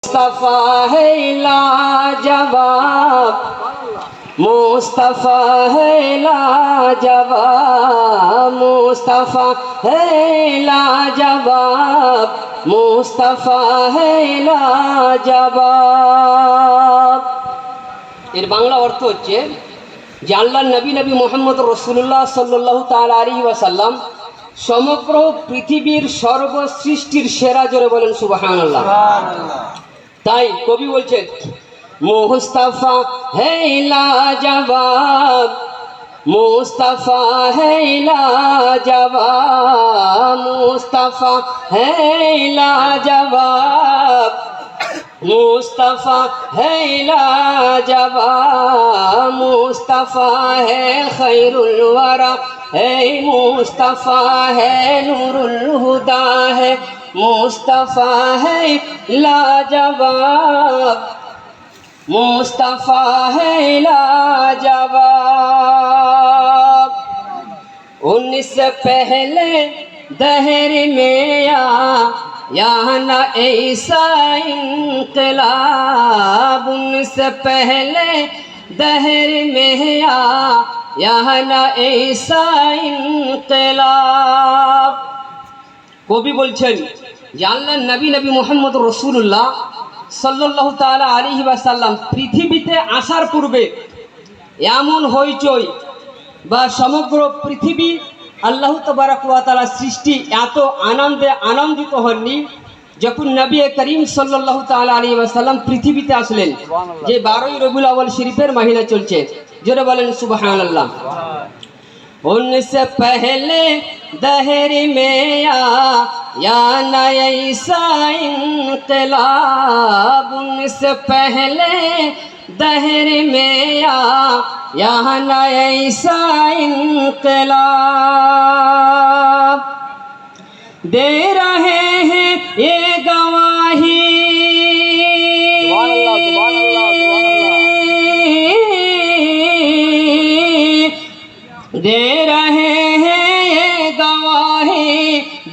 मुस्तफा है लाजवाब, मुस्तफा है लाजवाब, मुस्तफा है लाजवाब, मुस्तफा है लाजवाब। এর বাংলা অর্থ হচ্ছে যে আল্লাহর নবী মুহাম্মদ রাসূলুল্লাহ সাল্লাল্লাহু তাআলা আলাইহি ওয়াসাল্লাম সমগ্র পৃথিবীর সর্বসৃষ্টির সেরা। জোরে বলেন সুবহানাল্লাহ। তাই কবি বলছেন মুস্তাফা হে লাজবাব, মুস্তাফা হে লাজবাব, মুস্তাফা হে লাজবাব, मुस्तफ़ा है लाजवाब, मुस्तफ़ा है खैरुल वरा है, मुस्तफ़ा है नूरुल हुदा है, मुस्तफ़ा है लाजवाब, मुस्तफ़ा है लाजवाब। उनसे पहले दहर में यहाँ न ऐसा इनकलाब, उनसे पहले दहर में यहाँ न ऐसा इनकलाब। কবি বলছেন যে আল্লাহর নবী মুহাম্মদ রাসূলুল্লাহ সাল্লাল্লাহু তাআলা আলাইহি ওয়াসাল্লাম পৃথিবীতে আসার পূর্বে এমন হইচই বা সমগ্র পৃথিবী আল্লাহ তাবারক ওয়া তাআলা সৃষ্টি এত আনন্দে আনন্দিত হননি যখন নবী করিম সাল্লাল্লাহু তাআলা আলাইহি ওয়াসাল্লাম পৃথিবীতে আসলেন। যে 12ই রবিউল আউয়াল শরীফের মাহিনা চলছে, জোরে বলেন সুবহানাল্লাহ। उनसे पहले दहर में या नैसा इनकलाब, उनसे पहले दहर में यहाँ नैसा इनकलाब। दे रहे हैं ये गवाही, दे रहे हैं ये गवाही,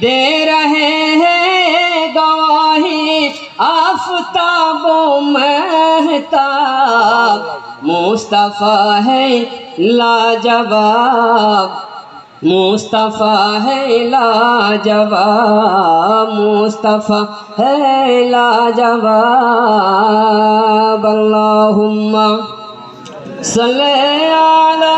दे रहे हैं ये गवाही आफ़ताबो महताब, मुस्तफ़ा है लाजवाब, मुस्तफ़ा है लाजवाब, मुस्तफ़ा है लाजवाब। अल्लाहुम्मा सल्ली अला